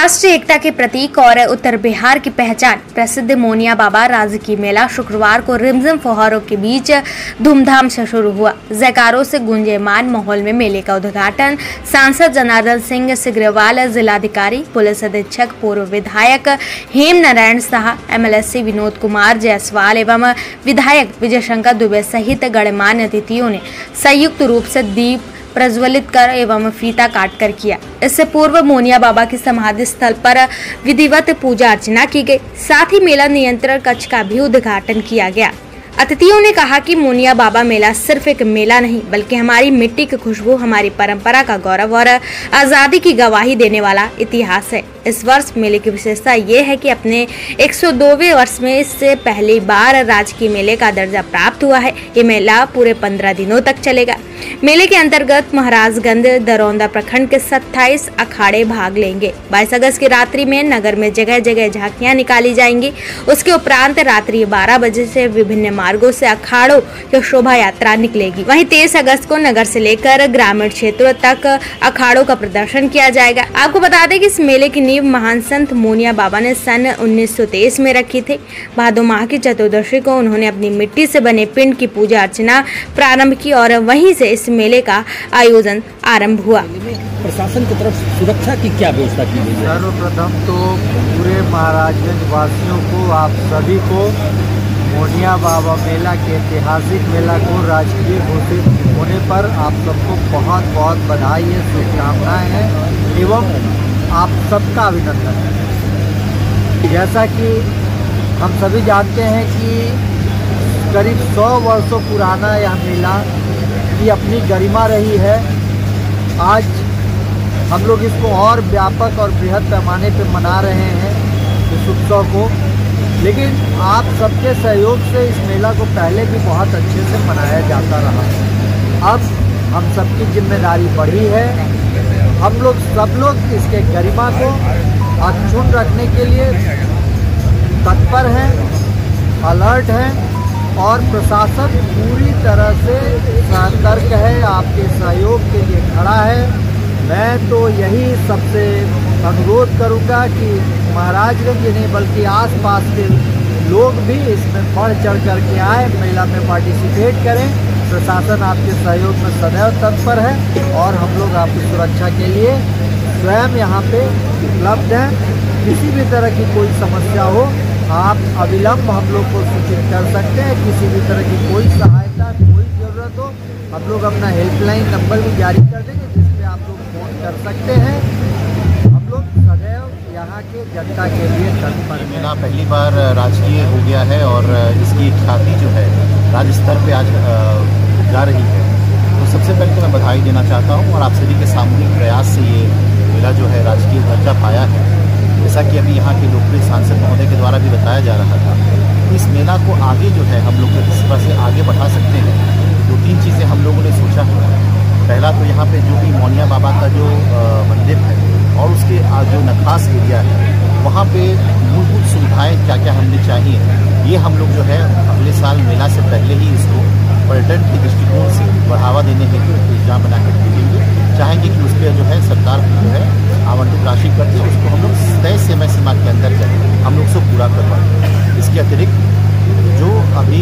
राष्ट्रीय एकता के प्रतीक और उत्तर बिहार की पहचान प्रसिद्ध मोनिया बाबा राजकीय मेला शुक्रवार को रिमझिम फुहारों के बीच धूमधाम से शुरू हुआ। जयकारों से गुंजेमान माहौल में मेले का उद्घाटन सांसद जनार्दन सिंह सिग्रीवाल, जिलाधिकारी, पुलिस अधीक्षक, पूर्व विधायक हेम नारायण शाह, MLSC विनोद कुमार जायसवाल एवं विधायक विजय शंकर दुबे सहित गणमान्य अतिथियों ने संयुक्त रूप से दीप प्रज्वलित कर एवं फीता काट कर किया। इससे पूर्व मोनिया बाबा की समाधि स्थल पर विधिवत पूजा अर्चना की गई। साथ ही मेला नियंत्रण कक्ष का भी उद्घाटन किया गया। अतिथियों ने कहा कि मोनिया बाबा मेला सिर्फ एक मेला नहीं बल्कि हमारी मिट्टी की खुशबू, हमारी परंपरा का गौरव और आजादी की गवाही देने वाला इतिहास है। इस वर्ष मेले की विशेषता ये है कि अपने 102वें वर्ष में इससे पहली बार राजकीय मेले का दर्जा प्राप्त हुआ है। ये मेला पूरे 15 दिनों तक चलेगा। मेले के अंतर्गत महाराजगंज दरौंदा प्रखंड के 27 अखाड़े भाग लेंगे। 22 अगस्त की रात्रि में नगर में जगह जगह झांकियां निकाली जाएंगी। उसके उपरांत रात्रि 12 बजे से विभिन्न मार्गों से अखाड़ों की शोभा यात्रा निकलेगी। वहीं 23 अगस्त को नगर से लेकर ग्रामीण क्षेत्रों तक अखाड़ों का प्रदर्शन किया जाएगा। आपको बता दें कि इस मेले की नींव महान संत मोनिया बाबा ने सन 1923 में रखी थी। भादो माह की चतुर्दशी को उन्होंने अपनी मिट्टी से बने पिंड की पूजा अर्चना प्रारंभ की और वहीं से इस मेले का आयोजन आरंभ हुआ। प्रशासन की तरफ सुरक्षा की क्या व्यवस्था की गई है? सर्वप्रथम तो पूरे महाराजगंज वासियों को, आप सभी को मोनिया बाबा मेला के ऐतिहासिक मेला को राजकीय घोषित होने पर आप सबको बहुत बहुत बधाई है, शुभकामनाएं हैं एवं आप सबका अभिनंदन है। जैसा कि हम सभी जानते हैं कि करीब 100 वर्षों पुराना यह मेला की अपनी गरिमा रही है। आज हम लोग इसको और व्यापक और बृहद पैमाने पर मना रहे हैं इस उत्सव को, लेकिन आप सबके सहयोग से इस मेला को पहले भी बहुत अच्छे से मनाया जाता रहा। अब हम सबकी जिम्मेदारी बढ़ी है। हम लोग सब लोग इसके गरिमा को अक्षुण्ण रखने के लिए तत्पर हैं, अलर्ट हैं और प्रशासन पूरी तरह से सतर्क है, आपके सहयोग के लिए खड़ा है। मैं तो यही सबसे अनुरोध करूंगा कि महाराजगंज नहीं बल्कि आसपास के लोग भी इसमें बढ़ चढ़ करके आए, मेला में पार्टिसिपेट करें। प्रशासन आपके सहयोग में सदैव तत्पर है और हम लोग आपकी सुरक्षा के लिए स्वयं यहाँ पे उपलब्ध हैं। किसी भी तरह की कोई समस्या हो आप अविलंब हम लोग को सूचित कर सकते हैं। किसी भी तरह की कोई सहायता, कोई ज़रूरत हो हम लोग अपना हेल्पलाइन नंबर भी जारी कर देंगे जिस पे आप लोग फ़ोन कर सकते हैं। हम लोग सदैव यहाँ के जनता के लिए तत्पर हैं। मेला पहली बार राजकीय हो गया है और इसकी ख्याति जो है राज्य स्तर पे आज जा रही है। तो सबसे पहले तो मैं बधाई देना चाहता हूँ और आप सभी के सामूहिक प्रयास से ये मेला जो है राजकीय दर्जा पाया है। जैसा कि अभी यहाँ के लोकप्रिय सांसद महोदय के द्वारा भी बताया जा रहा था, इस मेला को आगे जो है हम लोग इस तरह से आगे बढ़ा सकते हैं। 2-3 चीज़ें हम लोगों ने सोचा है। पहला तो यहाँ पे जो भी मोनिया बाबा का जो मंदिर है और उसके जो नखास एरिया है वहाँ पे मूलभूत सुविधाएं क्या क्या हमने चाहिए, ये हम लोग जो है अगले साल मेला से पहले ही इसको पर्यटन के दृष्टिकोण से बढ़ावा देने हेतु इंतजाम बना कर देंगे। चाहेंगे कि उस पर जो है सरकार जो है आवंटित राशि करके उसको हम लोग तय समय सीमा के अंदर हम लोग से पूरा करवाएं। इसके अतिरिक्त जो अभी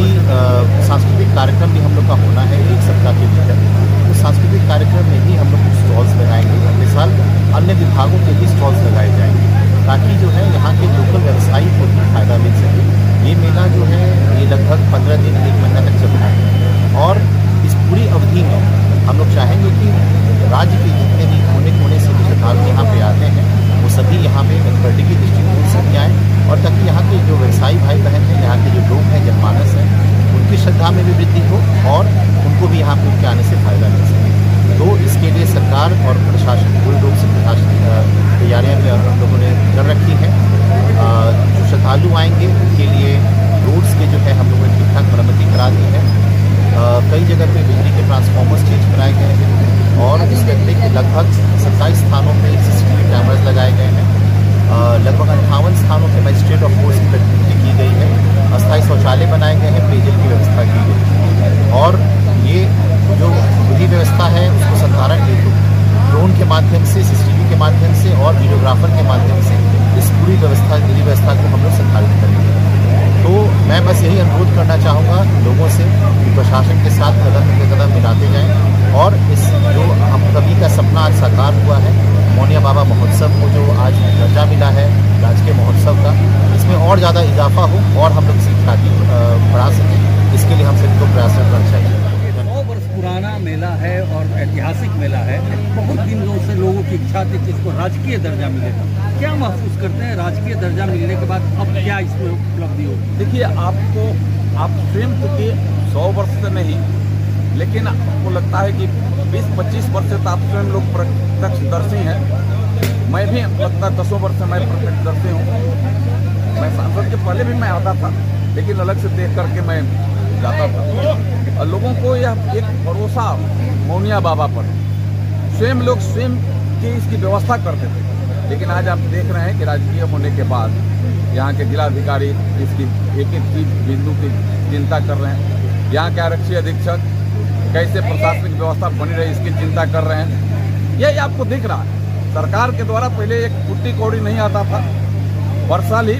सांस्कृतिक कार्यक्रम भी हम लोग का होना है 1 सप्ताह के भीतर, तो सांस्कृतिक कार्यक्रम में भी हम लोग कुछ स्टॉल्स लगाएंगे। अगले साल अन्य विभागों के भी स्टॉल्स लगाए जाएंगे ताकि जो है यहाँ के लोकल व्यवसायी को भी फायदा मिल सके। ये मेला जो है ये लगभग 15 दिन 1 महीना तक चलता है और इस पूरी अवधि में हम लोग चाहेंगे कि राज्य के जितने भी कोने कोने से श्रद्धालु यहाँ पे आते हैं वो सभी यहाँ पे पर्यटन की दृष्टिकोण से भी आएँ और ताकि यहाँ के जो व्यवसायी भाई बहन हैं, यहाँ के जो लोग हैं, जनमानस हैं, उनकी श्रद्धा में भी वृद्धि हो और उनको भी यहाँ पे उनके आने से फायदा मिल सके। तो इसके लिए सरकार और प्रशासन पूरे रूप से तैयारियाँ हम लोगों ने कर रखी हैं। जो श्रद्धालु आएंगे उनके लिए रोड्स के जो है हम लोगों ने ठीक ठाक मरम्मती करा दी है। कई जगह पे बिजली के ट्रांसफार्मर्स चेंज कराए गए हैं और इसके अतिरिक्त लगभग 27 स्थानों पे CCTV कैमराज लगाए गए हैं। लगभग 58 स्थानों पे मजिस्ट्रेट ऑफ कोर्ट्स की प्रतिनिधि की गई है। अस्थायी शौचालय बनाए गए हैं, पेयजल की व्यवस्था की गई है और ये जो विधि व्यवस्था है उसको संधारण हेतु ड्रोन के माध्यम से, CCTV के माध्यम से और वीडियोग्राफर के माध्यम से पूरी विधि व्यवस्था को हम लोग संचालित करेंगे। तो मैं बस यही अनुरोध करना चाहूँगा लोगों से कि प्रशासन के साथ कदम पे कदम मिलाते जाएं और इस जो हम सभी का सपना आज साकार हुआ है, मोनिया बाबा महोत्सव को जो आज दर्जा मिला है राजकीय महोत्सव का, इसमें और ज़्यादा इजाफा हो और हम लोग इसकी ख्याति बढ़ा सकें, इसके लिए हम सभी को प्रयास करना चाहिए। 100 वर्ष पुराना मेला है और ऐतिहासिक मेला है। बहुत दिनों से लोगों की इच्छा थी कि इसको राजकीय दर्जा मिलेगा। क्या महसूस करते हैं राजकीय दर्जा मिलने के बाद अब क्या इसमें उपलब्धि होगी? देखिए, आप स्वयं चूँकि 100 वर्ष से नहीं, लेकिन आपको लगता है कि 20-25 वर्ष से तो आप स्वयं लोग प्रत्यक्षदर्शी हैं। मैं भी लगता है 10 वर्ष से मैं प्रत्यक्षदर्शी हूँ। मैं सांसद के पहले भी मैं आता था, लेकिन अलग से देख करके मैं जाता था। और लोगों को यह एक भरोसा मोनिया बाबा पर, स्वयं लोग स्वयं की इसकी व्यवस्था करते थे। लेकिन आज आप देख रहे हैं कि राजकीय होने के बाद यहाँ के जिलाधिकारी इसकी एक एक चीज बिंदु की चिंता कर रहे हैं। यहाँ के आरक्षी अधीक्षक कैसे प्रशासनिक व्यवस्था बनी रही इसकी चिंता कर रहे हैं। यही आपको दिख रहा है। सरकार के द्वारा पहले एक कुट्टी कौड़ी नहीं आता था। हर साल ही,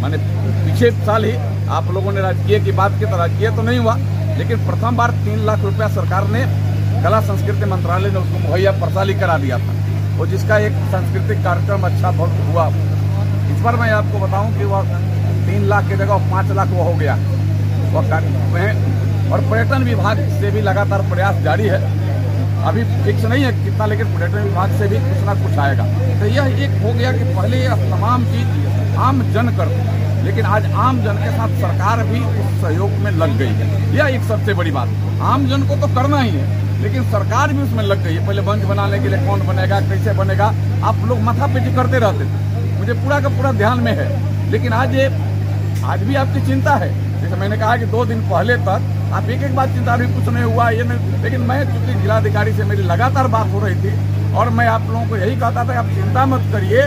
माने पिछले साल ही आप लोगों ने राजकीय की बात की तो राजकीय तो नहीं हुआ, लेकिन प्रथम बार 3 लाख रुपया सरकार ने कला संस्कृति मंत्रालय ने उसको मुहैया प्रसाली करा दिया था, और जिसका एक सांस्कृतिक कार्यक्रम अच्छा बहुत हुआ। इस बार मैं आपको बताऊं कि वह 3 लाख की जगह 5 लाख वो हो गया वह कार्यक्रम। और पर्यटन विभाग से भी लगातार प्रयास जारी है। अभी फिक्स नहीं है कितना, लेकिन पर्यटन विभाग से भी कुछ ना कुछ आएगा। तो यह एक हो गया कि पहले यह तमाम चीज आम जन करते, लेकिन आज आम जन के साथ सरकार भी उस सहयोग में लग गई है। यह एक सबसे बड़ी बात। आम जन को तो करना ही है, लेकिन सरकार भी उसमें लग गई है। पहले मंच बनाने के लिए कौन बनेगा, कैसे बनेगा, आप लोग माथापच्ची करते रहते थे। मुझे पूरा का पूरा ध्यान में है, लेकिन आज भी आपकी चिंता है। जैसे मैंने कहा कि 2 दिन पहले तक आप एक बात चिंता, भी कुछ नहीं हुआ ये नहीं, लेकिन मैं चूंकि जिलाधिकारी से मेरी लगातार बात हो रही थी और मैं आप लोगों को यही कहता था कि आप चिंता मत करिए,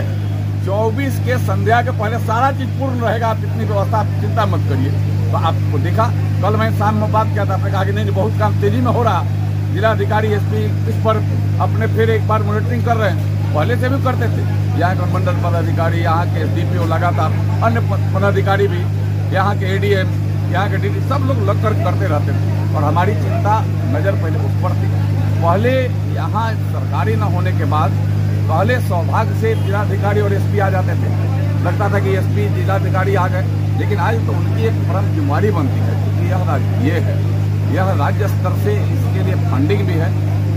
24 के संध्या के पहले सारा चीज पूर्ण रहेगा, आप इतनी व्यवस्था आप चिंता मत करिए। तो आपको देखा, कल मैं शाम में बात किया था, आपने कहा कि नहीं बहुत काम तेजी में हो रहा। जिलाधिकारी एसपी इस पर अपने फिर एक बार मॉनिटरिंग कर रहे हैं, पहले से भी करते थे। यहाँ के मंडल पदाधिकारी, यहाँ के DPO लगातार, अन्य पदाधिकारी भी, यहाँ के ADM, यहाँ के DD, सब लोग लग कर करते रहते थे। और हमारी चिंता नज़र पहले उस पर थी। पहले यहाँ सरकारी न होने के बाद पहले सौभाग्य से जिलाधिकारी और SP आ जाते थे, लगता था कि SP जिलाधिकारी आ गए, लेकिन आज तो उनकी एक परम जिम्मेदारी बनती है, क्योंकि यह राज्य स्तर से इसके लिए फंडिंग भी है।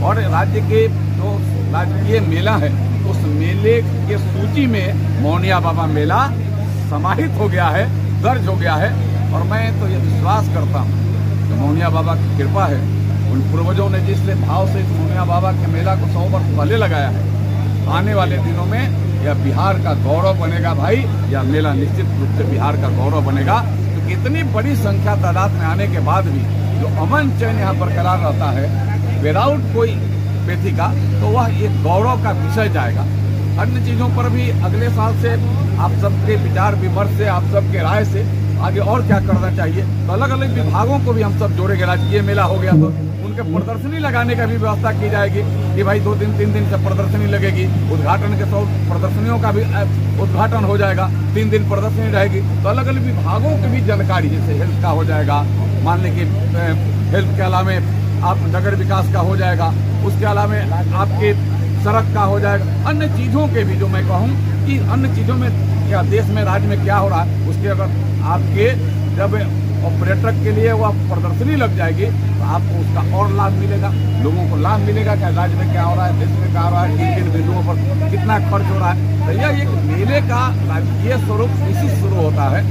और राज्य के जो राजकीय मेला है, उस मेले के सूची में मोनिया बाबा मेला समाहित हो गया है, दर्ज हो गया है। और मैं तो ये विश्वास करता हूँ कि मोनिया बाबा की कृपा है। उन पूर्वजों ने जिस भाव से इस मोनिया बाबा के मेला को 100 वर्ष पहले लगाया है, आने वाले दिनों में यह बिहार का गौरव बनेगा भाई। यह मेला निश्चित रूप से बिहार का गौरव बनेगा, क्योंकि इतनी बड़ी संख्या तादाद में आने के बाद भी जो अमन चैन यहाँ बरकरार रहता है विदाउट कोई पेथिका, तो वह एक गौरव का विषय जाएगा। अन्य चीज़ों पर भी अगले साल से आप सबके विचार विमर्श से, आप सबके राय से आगे और क्या करना चाहिए, तो अलग अलग विभागों को भी हम सब जोड़ेंगे। राजकीय मेला हो गया तो उनके प्रदर्शनी लगाने का भी व्यवस्था की जाएगी कि भाई 2 दिन 3 दिन से प्रदर्शनी लगेगी। उद्घाटन के 100 प्रदर्शनियों का भी उद्घाटन हो जाएगा, 3 दिन प्रदर्शनी रहेगी। तो अलग अलग विभागों की भी जानकारी, जैसे हेल्थ का हो जाएगा, मान लें कि हेल्थ के अलावा आप नगर विकास का हो जाएगा, उसके अलावा आपके सड़क का हो जाएगा, अन्य चीज़ों के भी, जो मैं कहूँ कि अन्य चीज़ों में क्या देश में राज्य में क्या हो रहा है, उसके अगर आपके जब पर्यटक के लिए वह प्रदर्शनी लग जाएगी तो आपको उसका और लाभ मिलेगा, लोगों को लाभ मिलेगा कि राज्य में क्या हो रहा है, देश में क्या हो रहा है, किन किन बिंदुओं पर कितना खर्च हो रहा है। तो यह एक मेले का राजकीय स्वरूप इसी शुरू होता है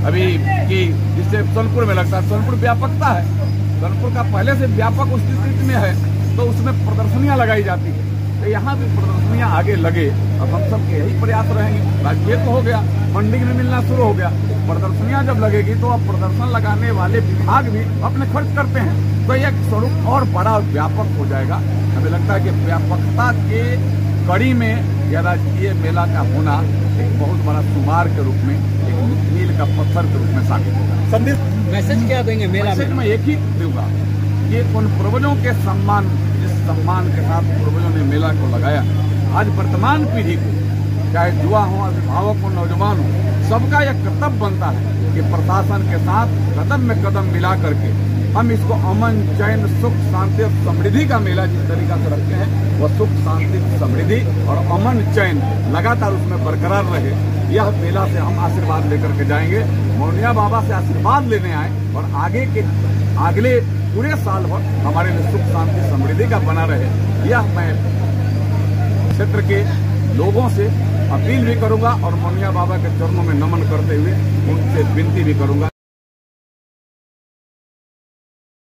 अभी कि जिससे सोनपुर में लगता है। सोनपुर व्यापकता है, सोनपुर का पहले से व्यापक स्थिति में है, तो उसमें प्रदर्शनियाँ लगाई जाती है। तो यहाँ भी प्रदर्शनियाँ आगे लगे। अब हम सब के यही प्रयास रहेंगे। राजकीय तो हो गया, फंडिंग में मिलना शुरू हो गया, प्रदर्शनियाँ जब लगेगी तो अब प्रदर्शन लगाने वाले विभाग भी अपने खर्च करते हैं, तो यह स्वरूप और बड़ा व्यापक हो जाएगा। हमें लगता है कि व्यापकता के कड़ी में यह राजकीय मेला का होना एक बहुत बड़ा शुमार के रूप में, एक मील का पत्थर के रूप में साबित होगा। संदेश मैसेज क्या देंगे मेला में? मैं एक ही दूंगा, ये उन पूर्वजों के सम्मान, जिस सम्मान के साथ पूर्वजों ने मेला को लगाया, आज वर्तमान पीढ़ी को चाहे युवा हो, अभिभावक हो, नौजवान हो, सबका यह कर्तव्य बनता है कि प्रशासन के साथ कदम में कदम मिला करके हम इसको अमन, चैन, सुख, शांति और समृद्धि का मेला जिस तरीका से रखते हैं वह सुख, शांति, समृद्धि और अमन, चैन लगातार उसमें बरकरार रहे, यह मेला से हम आशीर्वाद लेकर के जाएंगे। मोनिया बाबा से आशीर्वाद लेने आए और अगले पूरे साल भर हमारे लिए सुख, शांति, समृद्धि का बना रहे, यह मैं क्षेत्र के लोगों से अपील भी करूंगा और मोनिया बाबा के चरणों में नमन करते हुए उनसे विनती भी करूंगा।